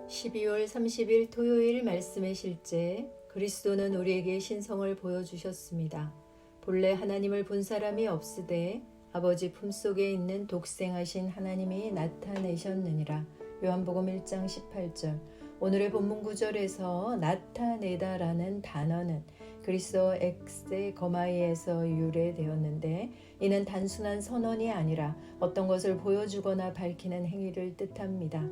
12월 30일 토요일 말씀의 실제, 그리스도는 우리에게 신성을 보여주셨습니다. 본래 하나님을 본 사람이 없으되 아버지 품속에 있는 독생하신 하나님이 나타내셨느니라. 요한복음 1장 18절. 오늘의 본문 구절에서 나타내다라는 단어는 그리스어 엑세 거마이에서 유래되었는데, 이는 단순한 선언이 아니라 어떤 것을 보여주거나 밝히는 행위를 뜻합니다.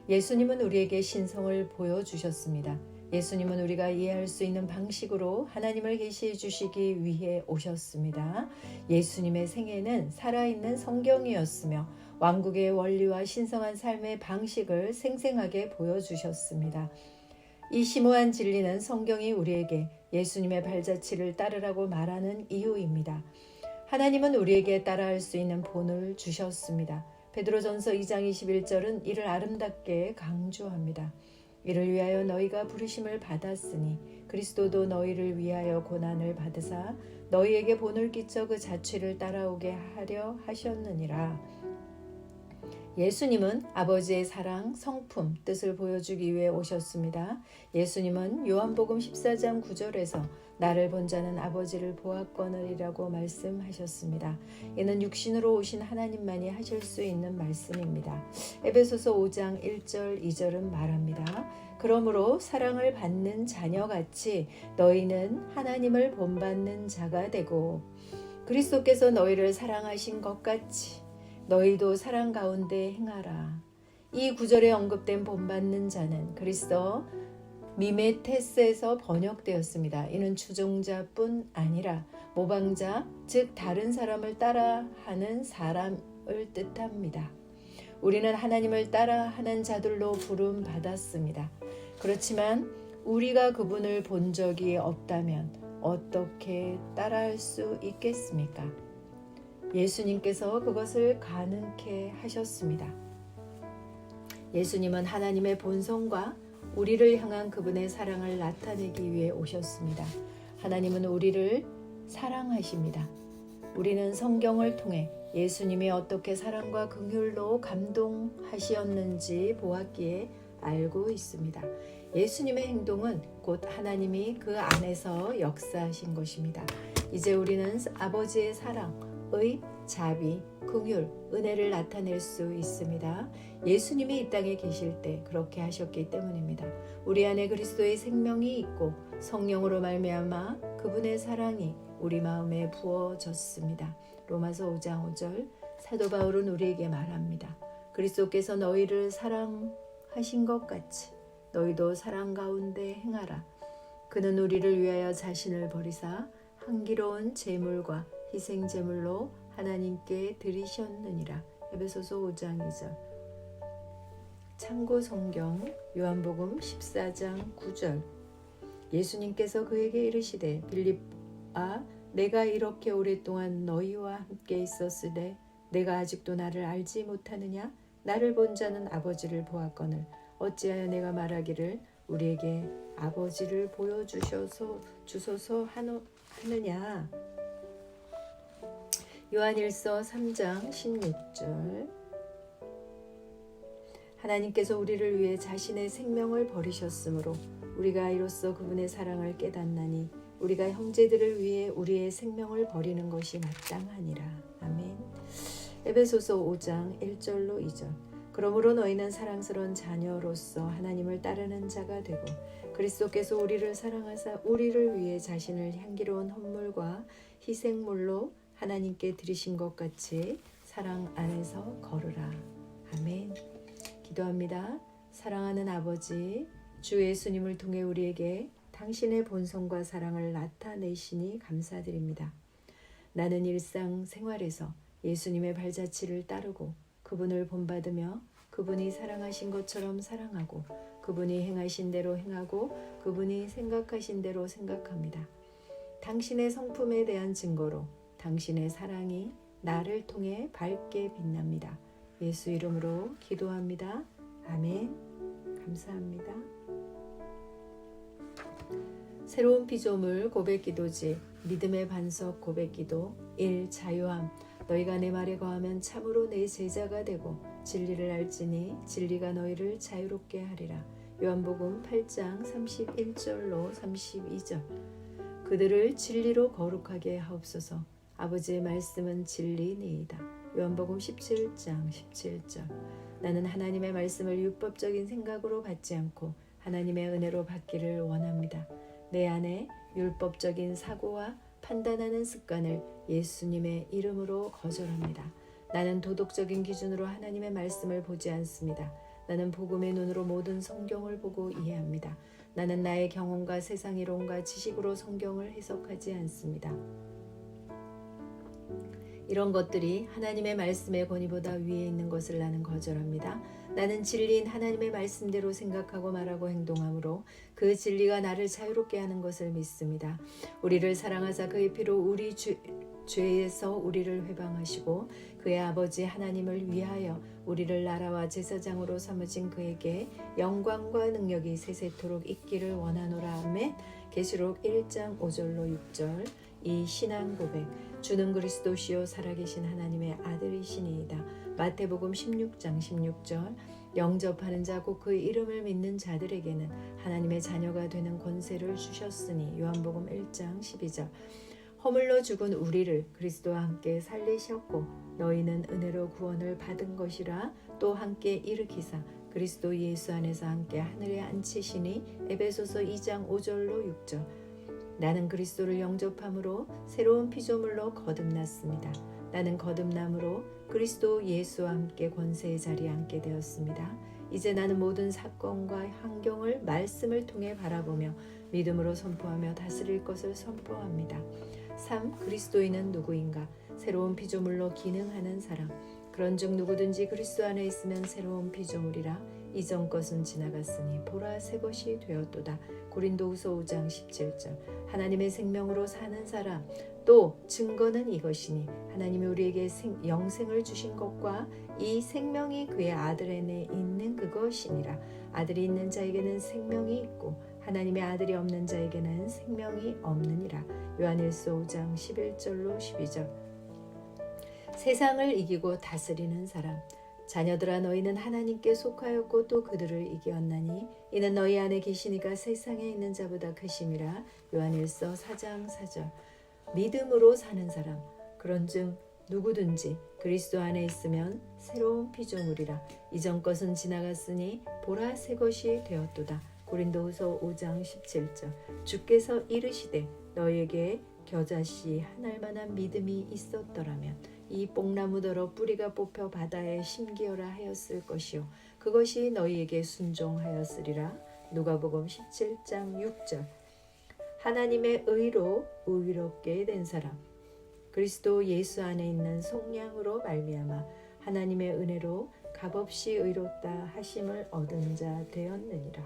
예수님은 우리에게 신성을 보여주셨습니다. 예수님은 우리가 이해할 수 있는 방식으로 하나님을 계시해 주시기 위해 오셨습니다. 예수님의 생애는 살아있는 성경이었으며 왕국의 원리와 신성한 삶의 방식을 생생하게 보여주셨습니다. 이 심오한 진리는 성경이 우리에게 예수님의 발자취를 따르라고 말하는 이유입니다. 하나님은 우리에게 따라할 수 있는 본을 주셨습니다. 베드로전서 2장 21절은 이를 아름답게 강조합니다. 이를 위하여 너희가 부르심을 받았으니 그리스도도 너희를 위하여 고난을 받으사 너희에게 본을 끼쳐 그 자취를 따라오게 하려 하셨느니라. 예수님은 아버지의 사랑, 성품, 뜻을 보여주기 위해 오셨습니다. 예수님은 요한복음 14장 9절에서 나를 본 자는 아버지를 보았거니라고 말씀하셨습니다. 이는 육신으로 오신 하나님만이 하실 수 있는 말씀입니다. 에베소서 5장 1절 2절은 말합니다. 그러므로 사랑을 받는 자녀같이 너희는 하나님을 본받는 자가 되고 그리스도께서 너희를 사랑하신 것 같이 너희도 사랑 가운데 행하라. 이 구절에 언급된 본받는 자는 그리스도 미메테스에서 번역되었습니다. 이는 추종자뿐 아니라 모방자, 즉 다른 사람을 따라하는 사람을 뜻합니다. 우리는 하나님을 따라하는 자들로 부름 받았습니다. 그렇지만 우리가 그분을 본 적이 없다면 어떻게 따라할 수 있겠습니까? 예수님께서 그것을 가능케 하셨습니다. 예수님은 하나님의 본성과 우리를 향한 그분의 사랑을 나타내기 위해 오셨습니다. 하나님은 우리를 사랑하십니다. 우리는 성경을 통해 예수님이 어떻게 사랑과 긍휼로 감동하시었는지 보았기에 알고 있습니다. 예수님의 행동은 곧 하나님이 그 안에서 역사하신 것입니다. 이제 우리는 아버지의 사랑의 자비, 긍휼, 은혜를 나타낼 수 있습니다. 예수님이 이 땅에 계실 때 그렇게 하셨기 때문입니다. 우리 안에 그리스도의 생명이 있고 성령으로 말미암아 그분의 사랑이 우리 마음에 부어졌습니다. 로마서 5장 5절. 사도 바울은 우리에게 말합니다. 그리스도께서 너희를 사랑하신 것 같이 너희도 사랑 가운데 행하라. 그는 우리를 위하여 자신을 버리사 향기로운 제물과 희생 제물로 하나님께 드리셨느니라. 에베소서 5장 2절. 참고 성경 요한복음 14장 9절. 예수님께서 그에게 이르시되 빌립아, 내가 이렇게 오랫동안 너희와 함께 있었으되 내가 아직도 나를 알지 못하느냐? 나를 본 자는 아버지를 보았거늘 어찌하여 내가 말하기를 우리에게 아버지를 보여주소서 하느냐? 요한일서 3장 16절. 하나님께서 우리를 위해 자신의 생명을 버리셨으므로 우리가 이로써 그분의 사랑을 깨닫나니 우리가 형제들을 위해 우리의 생명을 버리는 것이 마땅하니라. 아멘. 에베소서 5장 1절로 2절. 그러므로 너희는 사랑스러운 자녀로서 하나님을 따르는 자가 되고 그리스도께서 우리를 사랑하사 우리를 위해 자신을 향기로운 헌물과 희생물로 하나님께 드리신 것 같이 사랑 안에서 걸으라. 아멘. 기도합니다. 사랑하는 아버지, 주 예수님을 통해 우리에게 당신의 본성과 사랑을 나타내시니 감사드립니다. 나는 일상생활에서 예수님의 발자취를 따르고 그분을 본받으며 그분이 사랑하신 것처럼 사랑하고 그분이 행하신 대로 행하고 그분이 생각하신 대로 생각합니다. 당신의 성품에 대한 증거로 당신의 사랑이 나를 통해 밝게 빛납니다. 예수 이름으로 기도합니다. 아멘. 감사합니다. 새로운 피조물 고백기도지 믿음의 반석 고백기도 1. 자유함. 너희가 내 말에 거하면 참으로 내 제자가 되고 진리를 알지니 진리가 너희를 자유롭게 하리라. 요한복음 8장 31절로 32절. 그들을 진리로 거룩하게 하옵소서. 아버지의 말씀은 진리니이다. 요한복음 17장 17절. 나는 하나님의 말씀을 율법적인 생각으로 받지 않고 하나님의 은혜로 받기를 원합니다. 내 안에 율법적인 사고와 판단하는 습관을 예수님의 이름으로 거절합니다. 나는 도덕적인 기준으로 하나님의 말씀을 보지 않습니다. 나는 복음의 눈으로 모든 성경을 보고 이해합니다. 나는 나의 경험과 세상 이론과 지식으로 성경을 해석하지 않습니다. 이런 것들이 하나님의 말씀의 권위보다 위에 있는 것을 나는 거절합니다. 나는 진리인 하나님의 말씀대로 생각하고 말하고 행동하므로 그 진리가 나를 자유롭게 하는 것을 믿습니다. 우리를 사랑하사 그의 피로 우리 죄에서 우리를 회방하시고 그의 아버지 하나님을 위하여 우리를 나라와 제사장으로 삼으신 그에게 영광과 능력이 세세토록 있기를 원하노라. 아멘. 계시록 1장 5절로 6절. 이 신앙 고백. 주는 그리스도시요 살아계신 하나님의 아들이시니이다. 마태복음 16장 16절. 영접하는 자 곧 그 이름을 믿는 자들에게는 하나님의 자녀가 되는 권세를 주셨으니. 요한복음 1장 12절. 허물로 죽은 우리를 그리스도와 함께 살리셨고 너희는 은혜로 구원을 받은 것이라. 또 함께 일으키사 그리스도 예수 안에서 함께 하늘에 앉히시니. 에베소서 2장 5절로 6절. 나는 그리스도를 영접함으로 새로운 피조물로 거듭났습니다. 나는 거듭남으로 그리스도 예수와 함께 권세의 자리에 앉게 되었습니다. 이제 나는 모든 사건과 환경을 말씀을 통해 바라보며 믿음으로 선포하며 다스릴 것을 선포합니다. 3. 그리스도인은 누구인가? 새로운 피조물로 기능하는 사람. 그런즉 누구든지 그리스도 안에 있으면 새로운 피조물이라. 이전 것은 지나갔으니 보라 새 것이 되었도다. 고린도후서 5장 17절. 하나님의 생명으로 사는 사람. 또 증거는 이것이니 하나님이 우리에게 영생을 주신 것과 이 생명이 그의 아들 안에 있는 그것이니라. 아들이 있는 자에게는 생명이 있고 하나님의 아들이 없는 자에게는 생명이 없느니라. 요한일서 5장 11절로 12절. 세상을 이기고 다스리는 사람. 자녀들아 너희는 하나님께 속하였고 또 그들을 이기었나니 이는 너희 안에 계시니가 세상에 있는 자보다 크심이라. 요한일서 4장 4절. 믿음으로 사는 사람. 그런즉 누구든지 그리스도 안에 있으면 새로운 피조물이라. 이전 것은 지나갔으니 보라 새 것이 되었도다. 고린도후서 5장 17절. 주께서 이르시되 너희에게 겨자씨 한 알만한 믿음이 있었더라면 이 뽕나무더러 뿌리가 뽑혀 바다에 심기어라 하였을 것이요 그것이 너희에게 순종하였으리라. 누가복음 17장 6절. 하나님의 의로 의롭게 된 사람. 그리스도 예수 안에 있는 속량으로 말미암아 하나님의 은혜로 값없이 의롭다 하심을 얻은 자 되었느니라.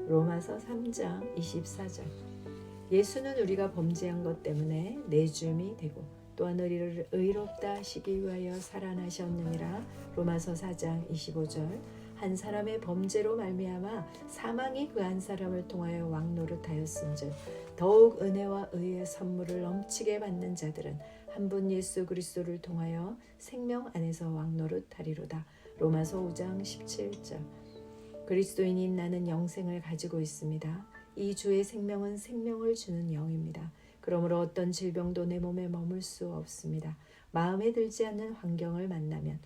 로마서 3장 24절. 예수는 우리가 범죄한 것 때문에 내줌이 되고 또한 우리를 의롭다 하시기 위하여 살아나셨느니라. 로마서 4장 25절. 한 사람의 범죄로 말미암아 사망이 그 한 사람을 통하여 왕노릇하였은즉 더욱 은혜와 의의 선물을 넘치게 받는 자들은 한 분 예수 그리스도를 통하여 생명 안에서 왕노릇하리로다. 로마서 5장 17절. 그리스도인인 나는 영생을 가지고 있습니다. 이 주의 생명은 생명을 주는 영입니다. 그러므로 어떤 질병도 내 몸에 머물 수 없습니다. 마음에 들지 않는 환경을 만나면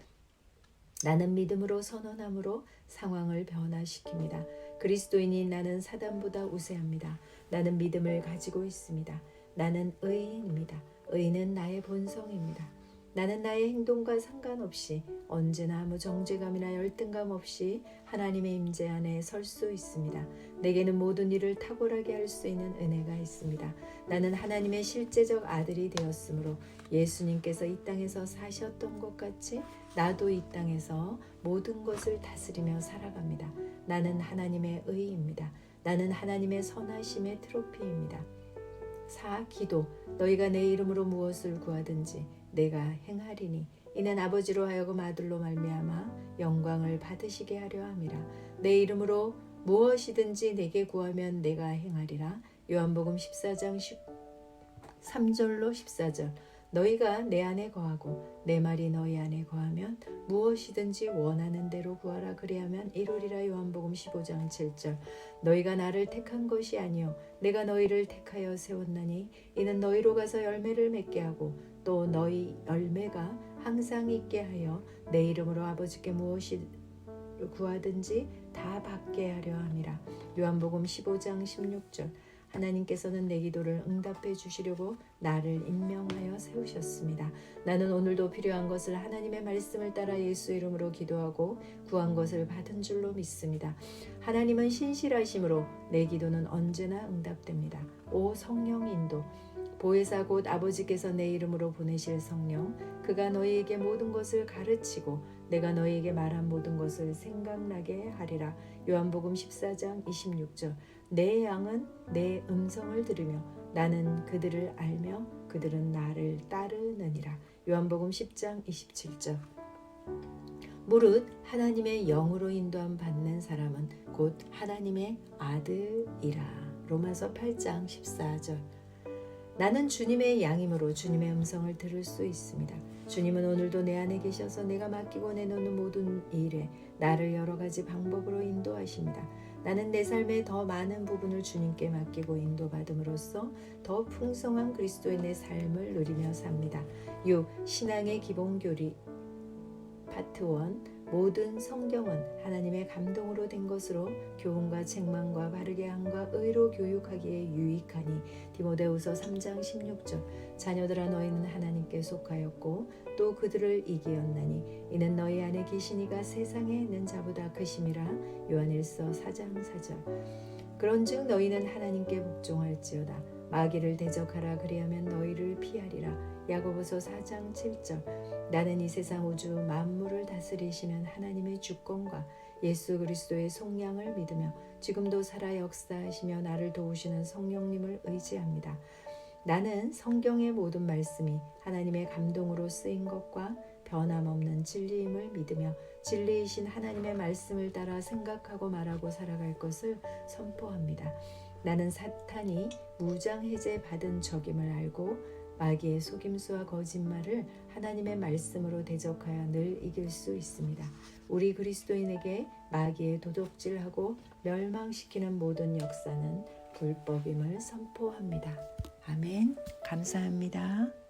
나는 믿음으로 선언함으로 상황을 변화시킵니다. 그리스도인인 나는 사단보다 우세합니다. 나는 믿음을 가지고 있습니다. 나는 의인입니다. 의인은 나의 본성입니다. 나는 나의 행동과 상관없이 언제나 아무 정죄감이나 열등감 없이 하나님의 임재 안에 설 수 있습니다. 내게는 모든 일을 탁월하게 할 수 있는 은혜가 있습니다. 나는 하나님의 실제적 아들이 되었으므로 예수님께서 이 땅에서 사셨던 것 같이 나도 이 땅에서 모든 것을 다스리며 살아갑니다. 나는 하나님의 의입니다. 나는 하나님의 선하심의 트로피입니다. 4. 기도. 너희가 내 이름으로 무엇을 구하든지 내가 행하리니 이는 아버지로 하여금 아들로 말미암아 영광을 받으시게 하려 함이라. 내 이름으로 무엇이든지 내게 구하면 내가 행하리라. 요한복음 14장 3절로 14절. 너희가 내 안에 거하고 내 말이 너희 안에 거하면 무엇이든지 원하는 대로 구하라. 그리하면 이루리라. 요한복음 15장 7절. 너희가 나를 택한 것이 아니요 내가 너희를 택하여 세웠나니 이는 너희로 가서 열매를 맺게 하고 또 너희 열매가 항상 있게 하여 내 이름으로 아버지께 무엇이 구하든지 다 받게 하려 함이라. 요한복음 15장 16절. 하나님께서는 내 기도를 응답해 주시려고 나를 임명하여 세우셨습니다. 나는 오늘도 필요한 것을 하나님의 말씀을 따라 예수 이름으로 기도하고 구한 것을 받은 줄로 믿습니다. 하나님은 신실하심으로 내 기도는 언제나 응답됩니다. 오 성령 인도. 보혜사 곧 아버지께서 내 이름으로 보내실 성령, 그가 너희에게 모든 것을 가르치고 내가 너희에게 말한 모든 것을 생각나게 하리라. 요한복음 14장 26절. 내 양은 내 음성을 들으며 나는 그들을 알며 그들은 나를 따르느니라. 요한복음 10장 27절. 무릇 하나님의 영으로 인도함 받는 사람은 곧 하나님의 아들이라. 로마서 8장 14절. 나는 주님의 양이므로 주님의 음성을 들을 수 있습니다. 주님은 오늘도 내 안에 계셔서 내가 맡기고 내놓는 모든 일에 나를 여러 가지 방법으로 인도하십니다. 나는 내 삶의 더 많은 부분을 주님께 맡기고 인도받음으로써 더 풍성한 그리스도의 내 삶을 누리며 삽니다. 6. 신앙의 기본 교리 파트 1. 모든 성경은 하나님의 감동으로 된 것으로 교훈과 책망과 바르게 함과 의로 교육하기에 유익하니. 디모데후서 3장 16절. 자녀들아 너희는 하나님께 속하였고 또 그들을 이기었나니 이는 너희 안에 계시니가 세상에 있는 자보다 크심이라. 요한일서 4장 4절. 그런즉 너희는 하나님께 복종할지어다. 마귀를 대적하라. 그리하면 너희를 피하리라. 야고보서 4장 7절. 나는 이 세상 우주 만물을 다스리시는 하나님의 주권과 예수 그리스도의 속량을 믿으며 지금도 살아 역사하시며 나를 도우시는 성령님을 의지합니다. 나는 성경의 모든 말씀이 하나님의 감동으로 쓰인 것과 변함없는 진리임을 믿으며 진리이신 하나님의 말씀을 따라 생각하고 말하고 살아갈 것을 선포합니다. 나는 사탄이 무장해제 받은 적임을 알고 마귀의 속임수와 거짓말을 하나님의 말씀으로 대적하여 늘 이길 수 있습니다. 우리 그리스도인에게 마귀의 도둑질하고 멸망시키는 모든 역사는 불법임을 선포합니다. 아멘. 감사합니다.